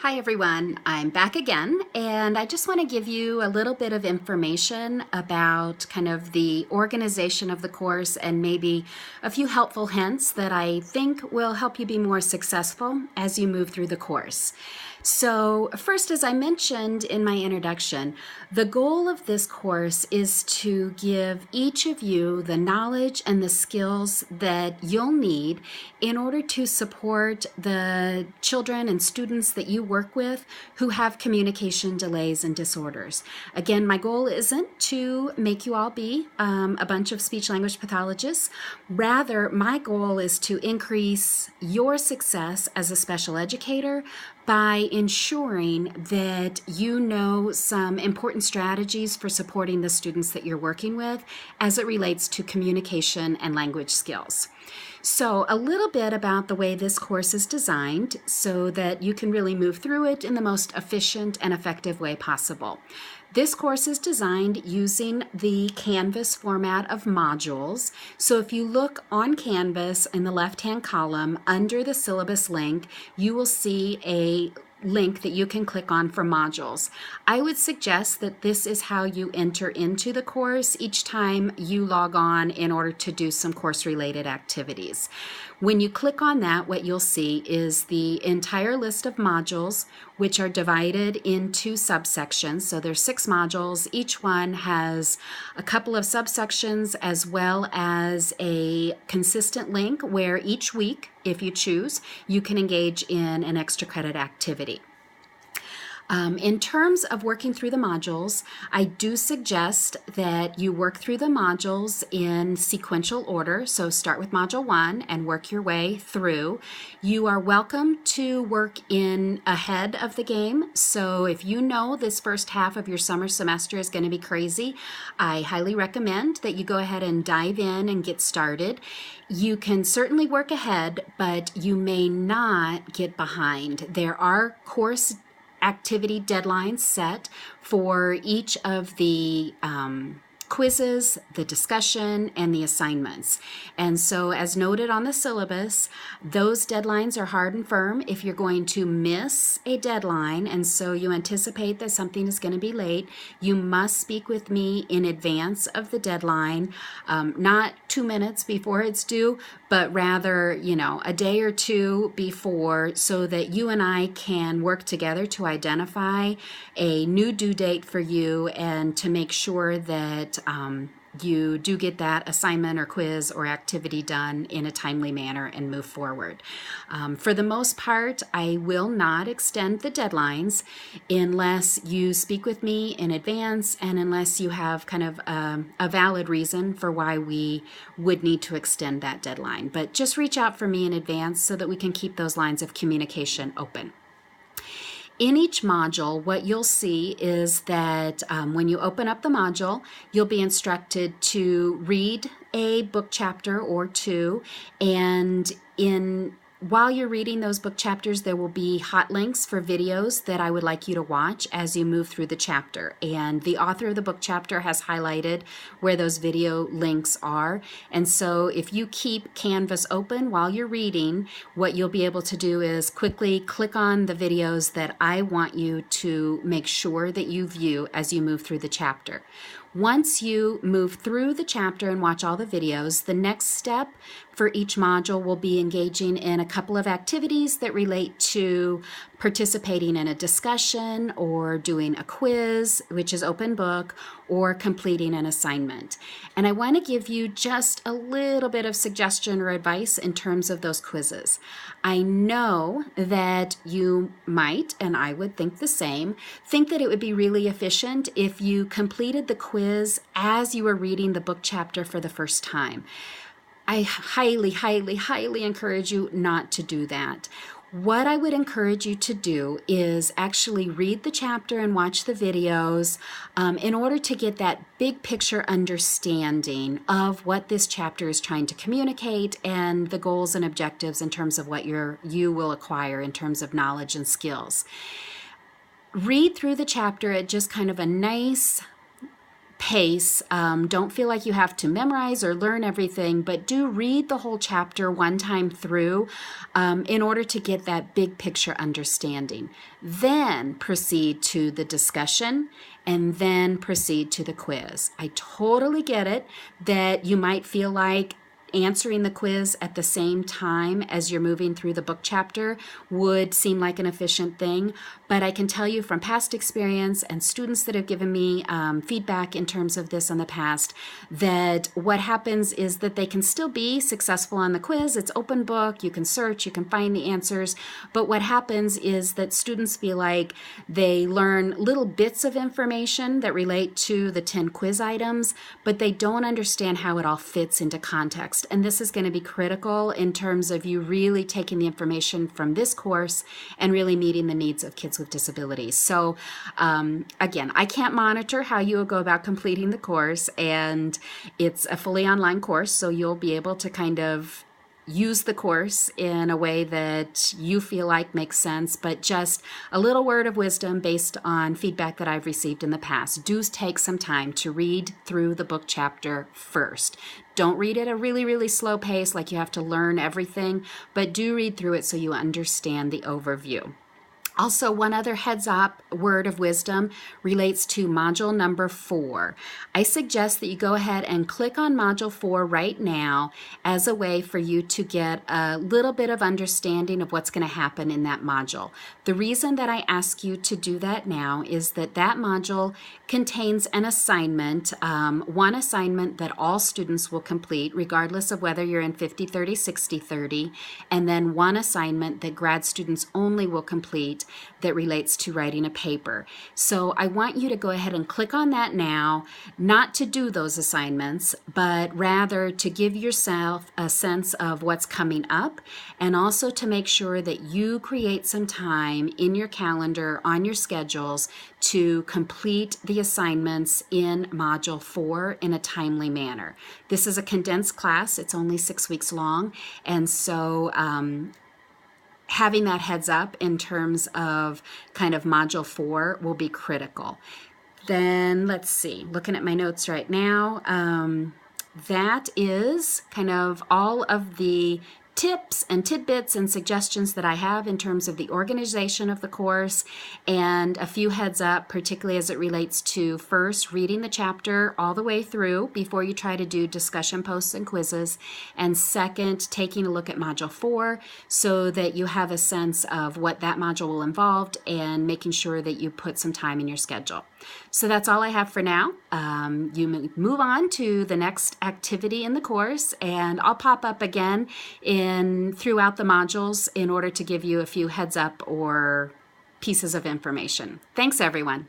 Hi everyone, I'm back again, and I just want to give you a little bit of information about kind of the organization of the course and maybe a few helpful hints that I think will help you be more successful as you move through the course. So first, as I mentioned in my introduction, the goal of this course is to give each of you the knowledge and the skills that you'll need in order to support the children and students that you work with who have communication delays and disorders. Again, my goal isn't to make you all be a bunch of speech language pathologists. Rather, my goal is to increase your success as a special educator by ensuring that you know some important strategies for supporting the students that you're working with as it relates to communication and language skills. So a little bit about the way this course is designed so that you can really move through it in the most efficient and effective way possible. This course is designed using the Canvas format of modules. So if you look on Canvas in the left-hand column under the syllabus link, you will see a link that you can click on for modules. I would suggest that this is how you enter into the course each time you log on in order to do some course-related activities. When you click on that, what you'll see is the entire list of modules, which are divided into subsections. So there's 6 modules. Each one has a couple of subsections as well as a consistent link where each week, if you choose, you can engage in an extra credit activity. In terms of working through the modules, I do suggest that you work through the modules in sequential order. So start with Module 1 and work your way through. You are welcome to work in ahead of the game. So if you know this first half of your summer semester is going to be crazy, I highly recommend that you go ahead and dive in and get started. You can certainly work ahead, but you may not get behind. There are course activity deadlines set for each of the quizzes, the discussion, and the assignments. And so as noted on the syllabus, those deadlines are hard and firm if you're going to miss a deadline, and so you anticipate that something is going to be late. You must speak with me in advance of the deadline, not 2 minutes before it's due, but rather, a day or two before, so that you and I can work together to identify a new due date for you and to make sure that you do get that assignment or quiz or activity done in a timely manner and move forward. For the most part, I will not extend the deadlines unless you speak with me in advance and unless you have kind of a valid reason for why we would need to extend that deadline. But just reach out for me in advance so that we can keep those lines of communication open. In each module, what you'll see is that when you open up the module, you'll be instructed to read a book chapter or two, and while you're reading those book chapters, there will be hot links for videos that I would like you to watch as you move through the chapter. And the author of the book chapter has highlighted where those video links are. And so if you keep Canvas open while you're reading, what you'll be able to do is quickly click on the videos that I want you to make sure that you view as you move through the chapter. Once you move through the chapter and watch all the videos, the next step for each module will be engaging in a couple of activities that relate to participating in a discussion or doing a quiz, which is open book, or completing an assignment. And I want to give you just a little bit of suggestion or advice in terms of those quizzes. I know that you might, and I would think the same, think that it would be really efficient if you completed the quiz as you were reading the book chapter for the first time. I highly, highly, highly encourage you not to do that. What I would encourage you to do is actually read the chapter and watch the videos in order to get that big picture understanding of what this chapter is trying to communicate and the goals and objectives in terms of what you will acquire in terms of knowledge and skills. Read through the chapter at just kind of a nice pace. Don't feel like you have to memorize or learn everything, but do read the whole chapter one time through in order to get that big picture understanding. Then proceed to the discussion and then proceed to the quiz. I totally get it that you might feel like answering the quiz at the same time as you're moving through the book chapter would seem like an efficient thing, but I can tell you from past experience and students that have given me feedback in terms of this in the past, that what happens is that they can still be successful on the quiz. It's open book, you can search, you can find the answers, but what happens is that students feel like they learn little bits of information that relate to the 10 quiz items, but they don't understand how it all fits into context. And this is going to be critical in terms of you really taking the information from this course and really meeting the needs of kids with disabilities. So again, I can't monitor how you will go about completing the course, and it's a fully online course, so you'll be able to kind of use the course in a way that you feel like makes sense, but just a little word of wisdom based on feedback that I've received in the past. Do take some time to read through the book chapter first. Don't read at a really, really slow pace like you have to learn everything, but do read through it so you understand the overview. Also, one other heads up word of wisdom relates to module number 4. I suggest that you go ahead and click on module 4 right now as a way for you to get a little bit of understanding of what's going to happen in that module. The reason that I ask you to do that now is that that module contains an assignment, one assignment that all students will complete regardless of whether you're in 50-30, 60-30, and then one assignment that grad students only will complete that relates to writing a paper. So I want you to go ahead and click on that now, not to do those assignments, but rather to give yourself a sense of what's coming up, and also to make sure that you create some time in your calendar, on your schedules, to complete the assignments in Module 4 in a timely manner. This is a condensed class. It's only 6 weeks long, and so having that heads up in terms of kind of Module 4 will be critical. Then let's see, looking at my notes right now, that is kind of all of the tips and tidbits and suggestions that I have in terms of the organization of the course, and a few heads up, particularly as it relates to first reading the chapter all the way through before you try to do discussion posts and quizzes, and second, taking a look at Module 4 so that you have a sense of what that module will involve and making sure that you put some time in your schedule. So that's all I have for now. You move on to the next activity in the course, and I'll pop up again throughout the modules in order to give you a few heads up or pieces of information. Thanks, everyone.